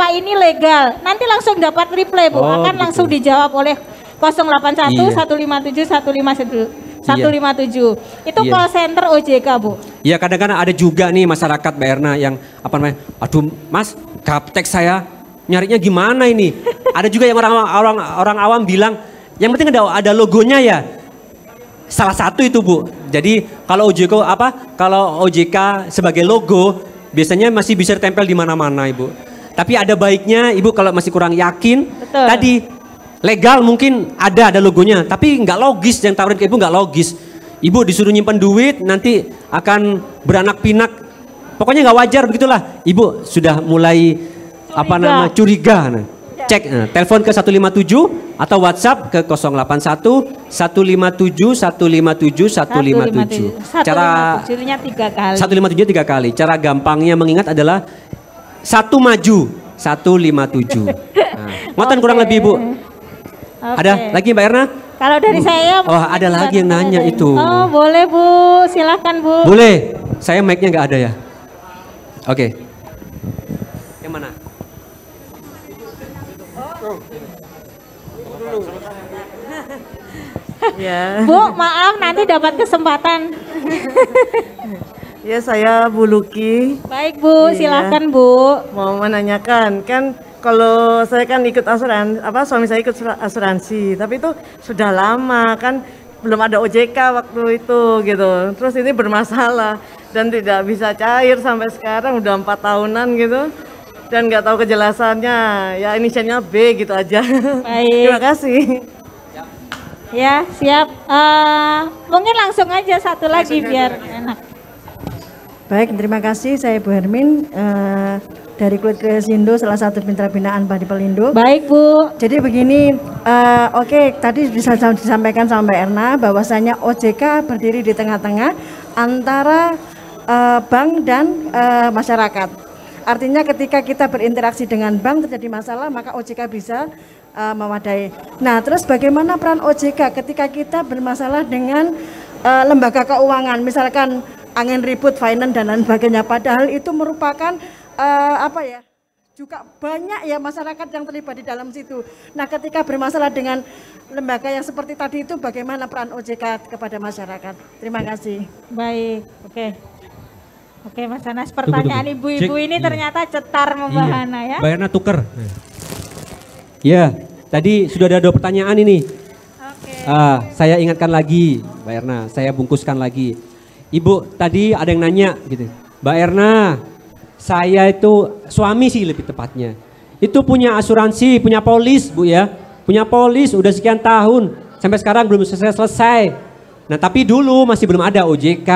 ini legal. Nanti langsung dapat reply Bu, Oh, akan gitu. langsung dijawab oleh 081 Iya. 157 157. Itu Iya. call center OJK Bu. Ya kadang-kadang ada juga nih masyarakat Mbak Erna yang apa namanya, aduh Mas, gaptek saya nyarinya gimana ini? Ada juga yang orang awam bilang, yang penting ada logonya ya. Salah satu itu Bu. Jadi kalau OJK sebagai logo biasanya masih bisa ditempel di mana-mana Ibu. Tapi ada baiknya Ibu kalau masih kurang yakin, Betul. tadi legal mungkin ada logonya, tapi nggak logis, yang tawarin ke Ibu nggak logis. Ibu disuruh nyimpan duit, nanti akan beranak pinak. Pokoknya nggak wajar begitulah. Ibu sudah mulai curiga. Nah, cek, telepon ke 157 atau WhatsApp ke 081 157 157 157. 157-nya 3 kali. 157 3 kali. Cara gampangnya mengingat adalah 1 maju 157. Nah, ngoten kurang lebih Bu. Oke. Ada lagi Mbak Erna? Kalau dari saya Oh, ada lagi yang nanya itu. Oh boleh Bu, silahkan Bu. Boleh. Saya mic-nya nggak ada ya. Oke. Yang mana? Ya, Bu maaf nanti dapat kesempatan. ya saya Bu Luki Baik Bu, Iya. silahkan Bu. mau menanyakan kan kalau saya kan ikut suami saya ikut asuransi, tapi itu sudah lama kan belum ada OJK waktu itu gitu. Terus ini bermasalah dan tidak bisa cair sampai sekarang udah 4 tahunan gitu dan nggak tahu kejelasannya. Ya inisialnya B gitu aja. Baik. Terima kasih. Ya siap. Mungkin langsung aja satu lagi biar enak. Baik, terima kasih. Saya Bu Hermin dari Kulit Kresindo, salah satu mitra binaan Padi Pelindo. Baik Bu. Jadi begini, oke, tadi bisa disampaikan sama Mbak Erna bahwasanya OJK berdiri di tengah-tengah antara bank dan masyarakat. Artinya ketika kita berinteraksi dengan bank terjadi masalah, maka OJK bisa memadai. Nah, terus bagaimana peran OJK ketika kita bermasalah dengan lembaga keuangan, misalkan angin ribut, finance dan lain sebagainya. Padahal itu merupakan juga banyak ya masyarakat yang terlibat di dalam situ. Nah, ketika bermasalah dengan lembaga yang seperti tadi itu, bagaimana peran OJK kepada masyarakat? Terima kasih. Baik. Oke Mas Anas, pertanyaan ibu-ibu ini ternyata cetar membahana ya. Mbak Erna tuker. Ya, tadi sudah ada 2 pertanyaan ini. Oke. Saya ingatkan lagi, Mbak Erna, saya bungkuskan lagi. Ibu tadi ada yang nanya gitu, Mbak Erna, saya itu suami sih lebih tepatnya, itu punya asuransi, punya polis Bu ya, punya polis udah sekian tahun, sampai sekarang belum selesai. Nah tapi dulu masih belum ada OJK,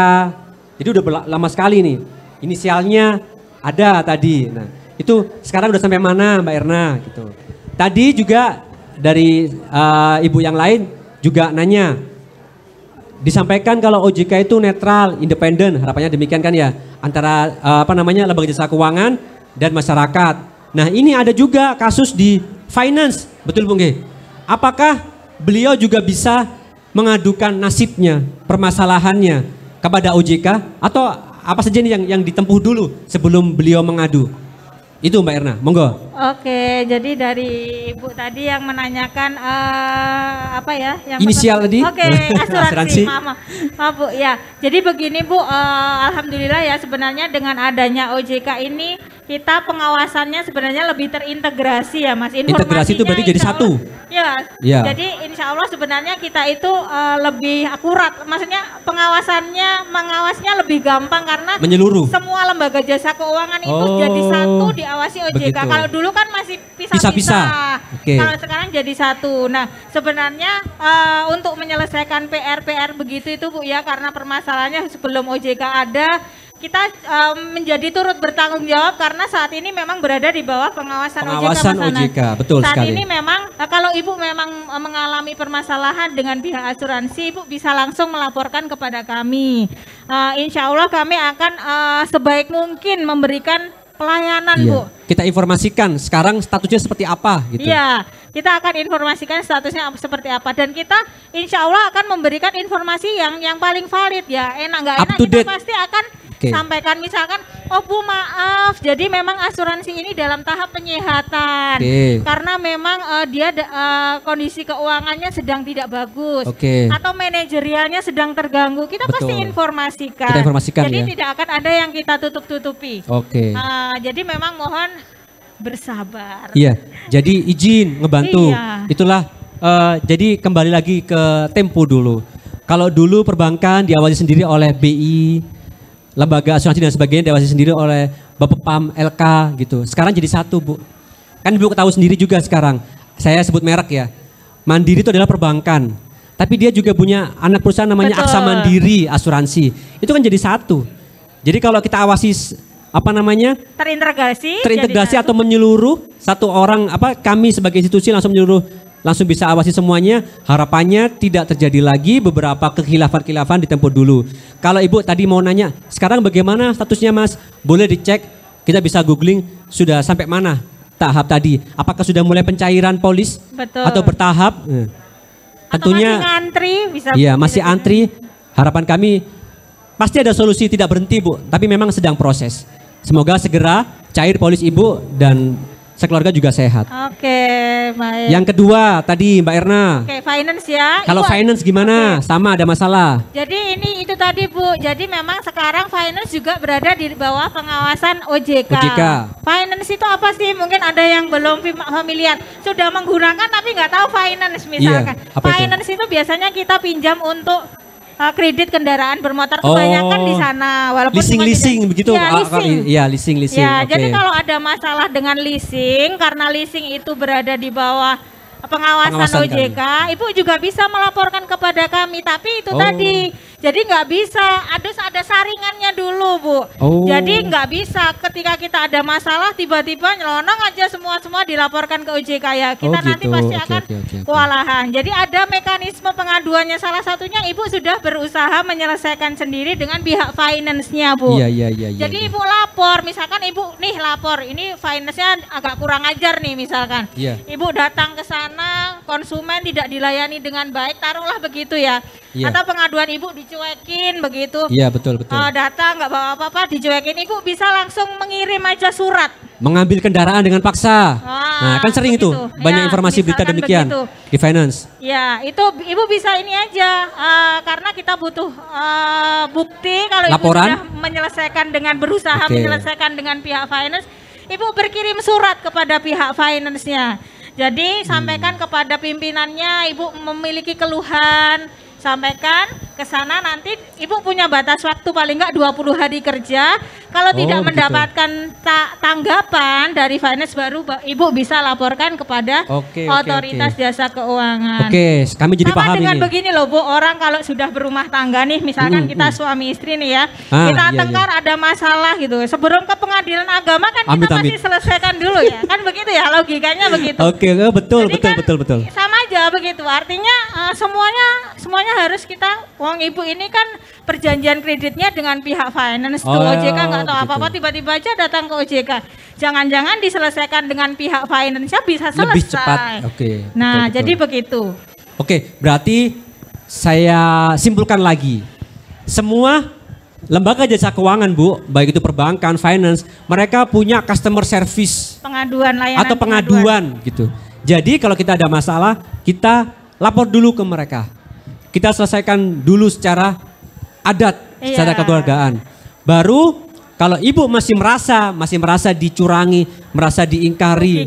jadi udah lama sekali nih, inisialnya ada tadi. Nah itu sekarang udah sampai mana Mbak Erna gitu. Tadi juga dari ibu yang lain juga nanya, disampaikan kalau OJK itu netral, independen, harapannya demikian kan ya, antara lembaga jasa keuangan dan masyarakat. Nah ini ada juga kasus di finance, betul Bung Ge? Apakah beliau juga bisa mengadukan nasibnya, permasalahannya kepada OJK atau apa saja nih yang ditempuh dulu sebelum beliau mengadu? Itu Mbak Erna, monggo. Oke, jadi dari Ibu tadi yang menanyakan apa ya? Yang Inisial tadi? Oke, Asuransi. asuransi. Maaf Bu, ya. Jadi begini Bu, alhamdulillah ya sebenarnya dengan adanya OJK ini kita pengawasannya sebenarnya lebih terintegrasi ya Mas. Integrasi itu berarti jadi satu? Ya, Ya. jadi insya Allah sebenarnya kita itu lebih akurat. Maksudnya mengawasnya lebih gampang karena Menyeluruh. semua lembaga jasa keuangan itu Oh, jadi satu diawasi OJK. begitu. Kalau dulu kan masih Pisah-pisah. pisah-pisah. Oke. Kalau sekarang jadi satu. Nah, sebenarnya untuk menyelesaikan PR begitu itu Bu ya, karena permasalahannya sebelum OJK ada, kita menjadi turut bertanggung jawab karena saat ini memang berada di bawah pengawasan Pengawasan OJK. Mas Anas. OJK, betul saat sekali. ini memang kalau Ibu memang mengalami permasalahan dengan pihak asuransi, Ibu bisa langsung melaporkan kepada kami. Insya Allah kami akan sebaik mungkin memberikan pelayanan Iya. Bu. Kita informasikan sekarang statusnya seperti apa gitu. Iya, kita akan informasikan statusnya seperti apa dan kita insya Allah akan memberikan informasi yang paling valid ya. Enak nggak Up enak to kita date. pasti akan Oke. sampaikan misalkan, oh Bu maaf, jadi memang asuransi ini dalam tahap penyehatan Oke. karena memang dia kondisi keuangannya sedang tidak bagus Oke. atau manajerialnya sedang terganggu. Kita pasti Betul. informasikan. Kita informasikan, jadi ya. tidak akan ada yang kita tutup-tutupi. Oke. Jadi memang mohon bersabar. Iya, jadi izin ngebantu. Iya. Itulah jadi kembali lagi ke tempo dulu. Kalau dulu perbankan diawasi sendiri oleh BI, lembaga asuransi dan sebagainya diawasi sendiri oleh Bapepam, LK gitu. Sekarang jadi satu Bu. Kan Ibu tahu sendiri juga sekarang. Saya sebut merek ya. Mandiri itu adalah perbankan. Tapi dia juga punya anak perusahaan namanya Betul. Aksa Mandiri Asuransi. Itu kan jadi satu. Jadi kalau kita awasi Terintegrasi terintegrasi jadi atau menyeluruh satu orang kami sebagai institusi langsung menyeluruh langsung bisa awasi semuanya, harapannya tidak terjadi lagi beberapa kekhilafan-khilafan di tempo dulu. Kalau Ibu tadi mau nanya sekarang bagaimana statusnya Mas, boleh dicek, kita bisa googling sudah sampai mana tahap tadi, apakah sudah mulai pencairan polis Betul. atau bertahap. atau Tentunya masih ngantri bisa. iya masih antri, harapan kami pasti ada solusi, tidak berhenti Bu, tapi memang sedang proses. Semoga segera cair polis Ibu dan sekeluarga juga sehat. Oke, baik. Yang kedua tadi Mbak Erna, Oke, finance ya. kalau Ibu- finance gimana? Oke. Sama ada masalah. Jadi ini itu tadi Bu. Jadi memang sekarang finance juga berada di bawah pengawasan OJK. OJK. Finance itu apa sih? Mungkin ada yang belum familiar. Sudah menggunakan tapi nggak tahu finance misalkan. Iya, apa itu? Finance itu biasanya kita pinjam untuk kredit kendaraan bermotor, kebanyakan di sana. Walaupun cuma Leasing tidak- begitu. Ya, leasing. Iya, leasing. Ya, Oke. jadi kalau ada masalah dengan leasing, karena leasing itu berada di bawah pengawasan Pengawasan OJK, Ibu juga bisa melaporkan kepada kami. Tapi itu Oh. tadi, jadi nggak bisa, ada saringannya dulu Bu. Oh. Jadi nggak bisa ketika kita ada masalah tiba-tiba nyelonong aja semua dilaporkan ke OJK ya. Kita nanti gitu. pasti Oke, akan oke. kewalahan. Jadi ada mekanisme pengaduannya. Salah satunya Ibu sudah berusaha menyelesaikan sendiri dengan pihak finance-nya Bu. Iya. Jadi Ibu lapor, misalkan Ibu nih lapor, ini finance-nya agak kurang ajar nih misalkan. Iya. Ibu datang ke sana, konsumen tidak dilayani dengan baik, taruhlah begitu ya. Iya. Atau pengaduan Ibu dicuekin begitu. Iya, betul. Datang nggak bawa apa-apa, dicuekin, Ibu bisa langsung mengirim aja surat. Mengambil kendaraan dengan paksa. Nah, kan sering itu. begitu. Banyak Ya, informasi berita misalkan demikian begitu. di finance. Ya, itu Ibu bisa ini aja, karena kita butuh bukti kalau Laporan? Ibu sudah menyelesaikan dengan berusaha Oke. menyelesaikan dengan pihak finance, Ibu berkirim surat kepada pihak finance-nya. Jadi sampaikan kepada pimpinannya, Ibu memiliki keluhan, sampaikan ke sana, nanti Ibu punya batas waktu paling enggak 20 hari kerja. Kalau tidak begitu. mendapatkan tanggapan dari finance baru Ibu bisa laporkan kepada Oke. otoritas jasa keuangan. Oke, kami jadi Sama paham dengan ini. begini loh Bu, orang kalau sudah berumah tangga nih, misalkan kita suami istri nih ya, Ah, kita iya, tengkar ada masalah gitu, sebelum ke pengadilan agama kan Amit, kita pasti amit. selesaikan dulu ya, kan begitu ya logikanya begitu. Oke, betul. Jadi kan sama aja begitu, artinya semuanya harus kita, uang Ibu ini kan perjanjian kreditnya dengan pihak finance tuh, Oh, OJK nggak tahu begitu. apa-apa tiba-tiba aja datang ke OJK. Jangan-jangan diselesaikan dengan pihak finance bisa selesai. Lebih cepat. Oke. Nah, betul. jadi begitu. Oke, berarti saya simpulkan lagi. Semua lembaga jasa keuangan, Bu, baik itu perbankan, finance, mereka punya customer service Pengaduan layanan atau pengaduan gitu. Jadi kalau kita ada masalah, kita lapor dulu ke mereka. Kita selesaikan dulu secara adat, secara kekeluargaan. Baru kalau ibu masih merasa dicurangi, merasa diingkari,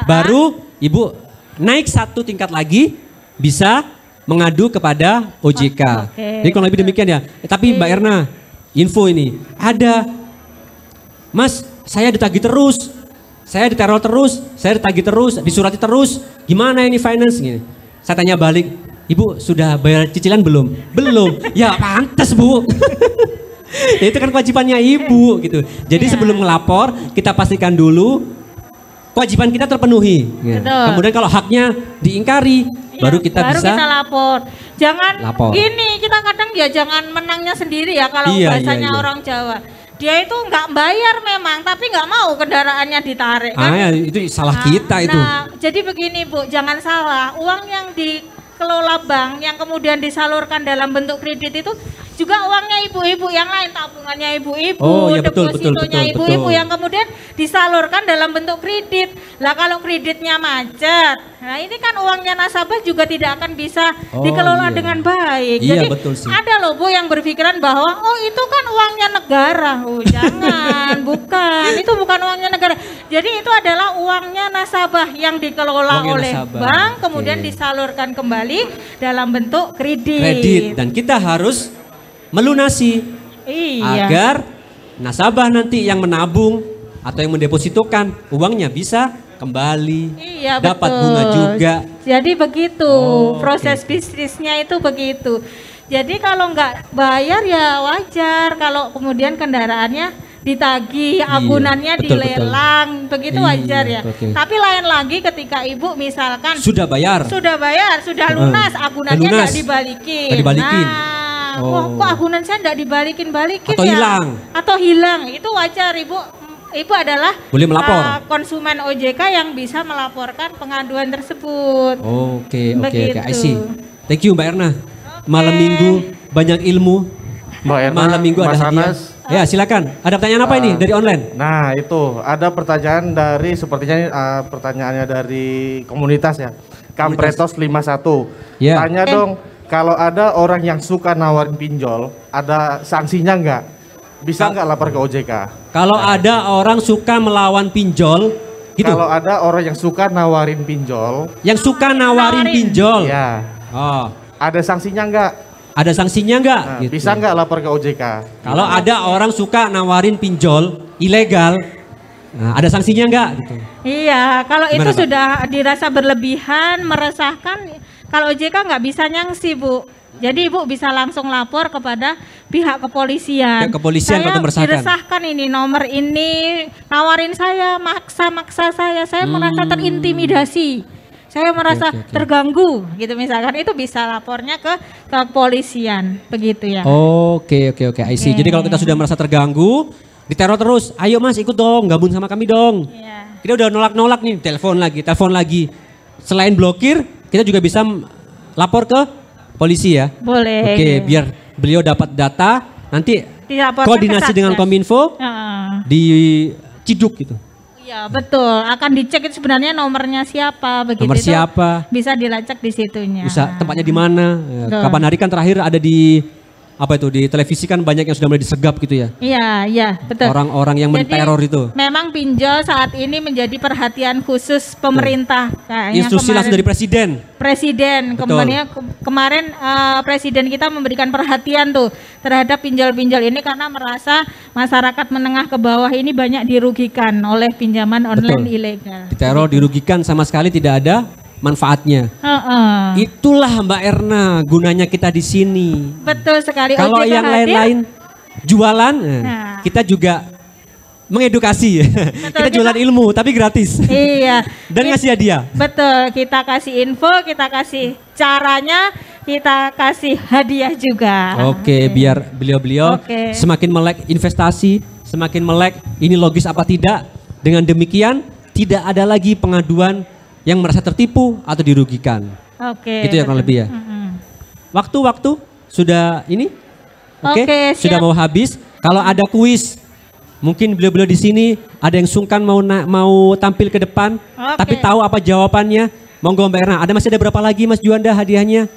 baru ibu naik satu tingkat lagi bisa mengadu kepada OJK. Jadi kalau lebih demikian ya. Tapi Mbak Erna, info ini ada, Mas, saya ditagih terus, saya diteror terus, saya ditagih terus, disurati terus. Gimana ini finance? Gini. Saya tanya balik, Ibu sudah bayar cicilan belum? Belum. Ya pantas, Bu. Ya itu kan kewajibannya ibu gitu. Jadi sebelum ngelapor kita pastikan dulu kewajiban kita terpenuhi. Ya. Kemudian kalau haknya diingkari baru kita bisa lapor. Jangan lapor. Gini, kita kadang ya jangan menangnya sendiri ya kalau bahasanya orang Jawa. Dia itu nggak bayar memang, tapi nggak mau kendaraannya ditarik kan. Ya, itu salah kita itu. Nah, jadi begini Bu, jangan salah. Uang yang dikelola bank yang kemudian disalurkan dalam bentuk kredit itu juga uangnya ibu-ibu yang lain, tabungannya ibu-ibu, depositonya ibu-ibu yang kemudian disalurkan dalam bentuk kredit. Lah kalau kreditnya macet, nah ini kan uangnya nasabah juga tidak akan bisa dikelola dengan baik. Iya, Jadi betul sih. ada loh Bu yang berpikiran bahwa oh itu kan uangnya negara. Oh jangan, bukan. Itu bukan uangnya negara. Jadi itu adalah uangnya nasabah yang dikelola oleh bank, kemudian disalurkan kembali dalam bentuk kredit. Dan kita harus melunasi agar nasabah nanti yang menabung atau yang mendepositokan uangnya bisa kembali, dapat bunga juga. Jadi begitu proses bisnisnya itu begitu. Jadi kalau nggak bayar ya wajar kalau kemudian kendaraannya ditagih, agunannya dilelang, begitu wajar ya. Tapi lain lagi ketika ibu misalkan sudah bayar, sudah lunas, agunannya nggak dibalikin. Nah, kok agunan saya nggak dibalikin-balikin atau hilang, itu wajar ibu adalah boleh melapor konsumen OJK yang bisa melaporkan pengaduan tersebut. Oke, I see. Thank you Mbak Erna. Malam minggu banyak ilmu. Mbak Erna, malam minggu ada hadiah. Ya silakan. Ada pertanyaan apa ini dari online? Nah itu ada pertanyaan dari sepertinya pertanyaannya dari komunitas ya. Kampretos 51. Tanya dong. Kalau ada orang yang suka nawarin pinjol, ada sanksinya nggak? Bisa nggak lapor ke OJK? Kalau ada orang suka melawan pinjol, gitu? Kalau ada orang yang suka nawarin pinjol. Yang suka nawarin pinjol? Ya. Ada sanksinya nggak? Ada sanksinya nggak? Nah, gitu. Bisa nggak lapor ke OJK? Kalau ada orang suka nawarin pinjol ilegal, nah, ada sanksinya nggak? Gitu. Iya, kalau gimana, itu Pak? Sudah dirasa berlebihan, meresahkan. Kalau OJK nggak bisa nyangsi Bu, jadi Ibu bisa langsung lapor kepada pihak kepolisian. Kepolisian kalau meresahkan ini nomor ini, nawarin saya, maksa saya merasa terintimidasi, saya merasa terganggu, gitu misalkan, itu bisa lapornya ke kepolisian, begitu ya. Oke, I see. Jadi kalau kita sudah merasa terganggu, diteror terus, ayo Mas ikut dong, gabung sama kami dong. Kita udah nolak nih, telepon lagi. Selain blokir, kita juga bisa lapor ke polisi ya. Boleh. Oke, biar beliau dapat data, nanti koordinasi dengan Kominfo, diciduk gitu. Iya betul, akan dicek itu sebenarnya nomornya siapa, begitu. Nomor siapa? Bisa dilacak di situnya. Bisa, tempatnya di mana? Kapan hari kan terakhir ada di apa itu, di televisi kan banyak yang sudah mulai disergap gitu ya. Iya, betul. Orang-orang yang menteror itu. Memang pinjol saat ini menjadi perhatian khusus pemerintah. Instruksi langsung dari presiden. Kemarin presiden kita memberikan perhatian tuh terhadap pinjol-pinjol ini karena merasa masyarakat menengah ke bawah ini banyak dirugikan oleh pinjaman online ilegal. Diteror, dirugikan, sama sekali tidak ada manfaatnya. Itulah Mbak Erna gunanya kita di sini. Betul sekali. Kalau yang lain-lain jualan, kita juga mengedukasi. Kita jualan ilmu tapi gratis. Iya. Dan ngasih hadiah. Betul, kita kasih info, kita kasih caranya, kita kasih hadiah juga. Oke, biar beliau-beliau semakin melek investasi, semakin melek ini logis apa tidak. Dengan demikian tidak ada lagi pengaduan yang merasa tertipu atau dirugikan. Oke. Itu ya kurang lebih ya. Waktu sudah ini? Oke, sudah siap. mau habis. Kalau ada kuis, mungkin beliau-beliau di sini ada yang sungkan mau tampil ke depan, tapi tahu apa jawabannya. Monggo Mbak Erna. Masih ada berapa lagi Mas Juanda hadiahnya?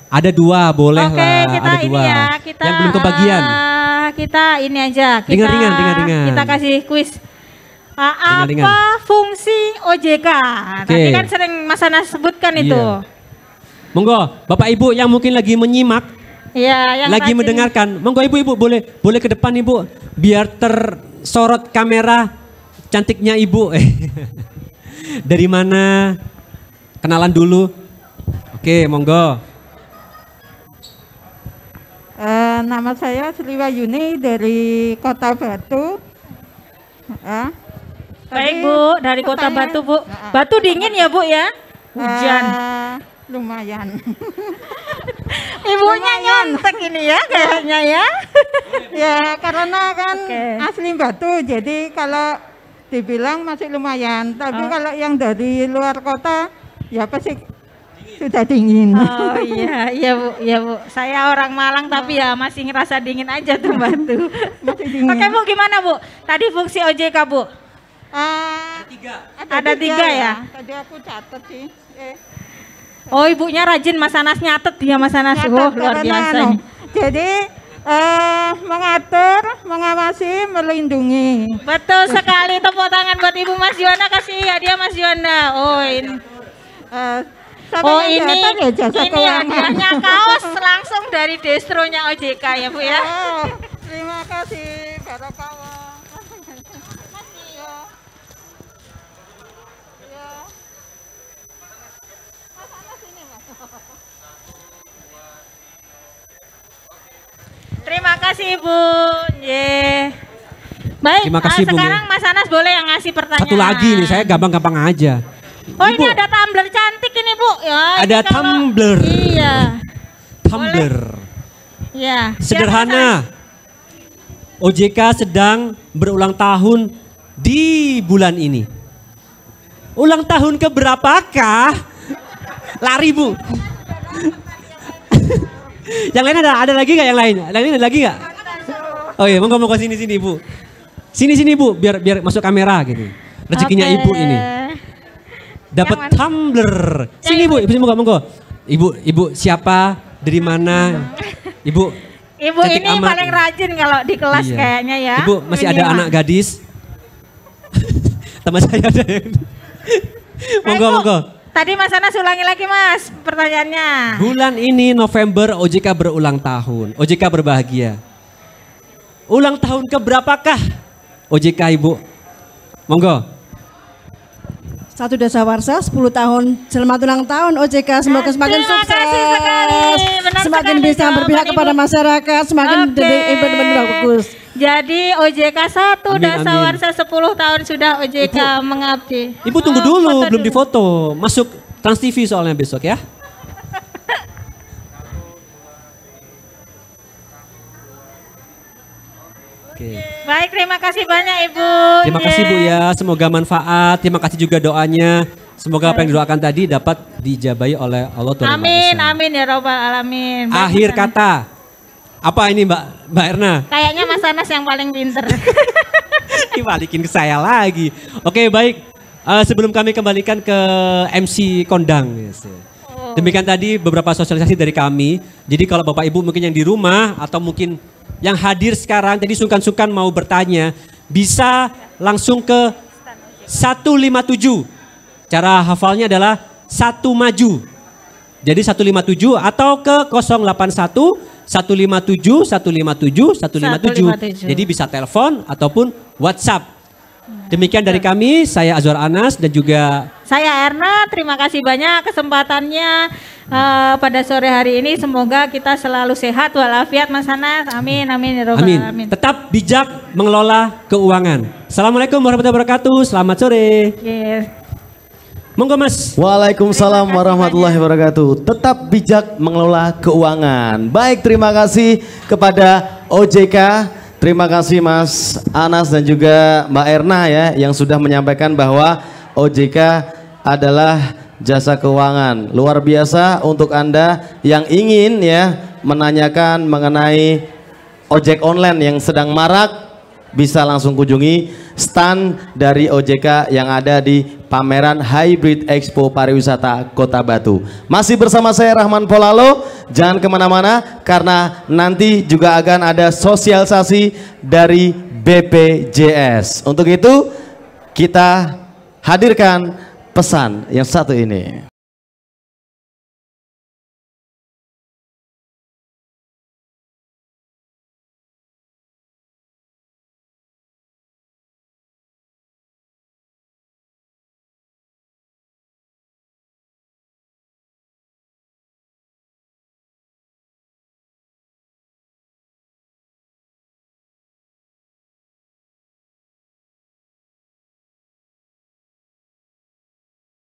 Ada 2, boleh lah. Kita ada 2. ini ya, kita yang belum kebagian. Kita ini aja. Ringan. Kita kasih kuis. Apa Ringan. fungsi OJK? Tadi kan sering Mas Anas sebutkan itu. Monggo, Bapak Ibu yang mungkin lagi menyimak, yang lagi rajin. mendengarkan, monggo Ibu boleh ke depan Ibu, biar tersorot kamera cantiknya Ibu. Dari mana? Kenalan dulu. Oke, monggo. Nama saya Sriwa Yuni dari Kota Batu. Baik Bu, dari Kota Batu Bu. Batu dingin ya Bu ya? Hujan. Lumayan. Ibunya nyontek ini ya kayaknya ya. Ya karena kan asli Batu, jadi kalau dibilang masih lumayan. Tapi kalau yang dari luar kota ya pasti sudah dingin. Oh iya Bu, Saya orang Malang tapi ya masih ngerasa dingin aja tuh Batu. Oke Bu, gimana Bu? Tadi fungsi OJK Bu? Ada tiga ya? Tadi aku catat sih. Oh ibunya rajin Mas Anas nyatet ya Mas Anas. Luar biasa. Jadi mengatur, mengawasi, melindungi. Betul sekali, tepuk tangan buat Ibu Mas Juanda, kasih hadiah Mas Juanda. Ini hadiahnya kaos langsung dari destronya OJK ya Bu ya. Terima kasih, barakallah. Terima kasih Ibu. Baik, Terima kasih, Bu. sekarang Mas Anas boleh yang ngasih pertanyaan. Satu lagi nih, saya gampang-gampang aja. Oh Ibu. Ini ada tumbler cantik ini Bu. Ya, ada tumbler. Iya. Tumbler. Iya. Sederhana. OJK sedang berulang tahun di bulan ini. Ulang tahun keberapakah? Lari Bu. Yang lain ada lagi nggak yang lain? Yang lain ada lagi nggak? Oh iya, monggo sini Ibu. Sini Bu, biar masuk kamera gitu. Rezekinya Ibu ini. Dapat tumbler. Sini Bu, monggo. Ibu siapa? Dari mana? Ibu ini amat. Paling rajin kalau di kelas kayaknya ya. Ibu masih ada anak gadis? Teman saya ada yang. Monggo. Tadi Mas Anas ulangi lagi Mas pertanyaannya. Bulan ini November OJK berulang tahun. OJK berbahagia. Ulang tahun keberapakah OJK Ibu? Monggo. Satu Dasawarsa 10 tahun. Selamat ulang tahun OJK. Semoga semakin sukses. Semakin bisa berpihak kepada masyarakat. Semakin benar-benar bagus. Jadi OJK 1 Dasawarsa 10 tahun sudah OJK mengabdi. Ibu tunggu dulu, belum difoto. Masuk Trans TV soalnya besok ya. Oke. Baik, terima kasih banyak Ibu. Terima kasih Bu ya, semoga manfaat. Terima kasih juga doanya. Semoga apa yang didoakan tadi dapat dijabahi oleh Allah Tuhan. Amin ya Rabbal Alamin. Akhir kata. Apa ini Mbak Erna? Kayaknya Mas Anas yang paling pinter. Dibalikin ke saya lagi. Oke baik, sebelum kami kembalikan ke MC Kondang. Demikian tadi beberapa sosialisasi dari kami. Jadi kalau Bapak Ibu mungkin yang di rumah atau mungkin yang hadir sekarang, tadi sungkan-sungkan mau bertanya, bisa langsung ke 157. Cara hafalnya adalah 1 maju. Jadi 157 atau ke 081 157 157 157. Jadi bisa telepon ataupun WhatsApp. Demikian dari kami, saya Azwar Anas dan juga saya Erna. Terima kasih banyak kesempatannya pada sore hari ini. Semoga kita selalu sehat walafiat Mas Anas. Amin amin ya robbal alamin. Tetap bijak mengelola keuangan. Assalamualaikum warahmatullahi wabarakatuh. Selamat sore. Monggo Mas. Waalaikumsalam warahmatullahi wabarakatuh. Tetap bijak mengelola keuangan. Baik, terima kasih kepada OJK. Terima kasih Mas Anas dan juga Mbak Erna ya yang sudah menyampaikan bahwa OJK adalah Jasa Keuangan. Luar biasa untuk Anda yang ingin ya menanyakan mengenai ojek online yang sedang marak, bisa langsung kunjungi stand dari OJK yang ada di pameran Hybrid Expo Pariwisata Kota Batu. Masih bersama saya Rahman Polalo, jangan kemana-mana karena nanti juga akan ada sosialisasi dari BPJS. Untuk itu kita hadirkan pesan yang satu ini.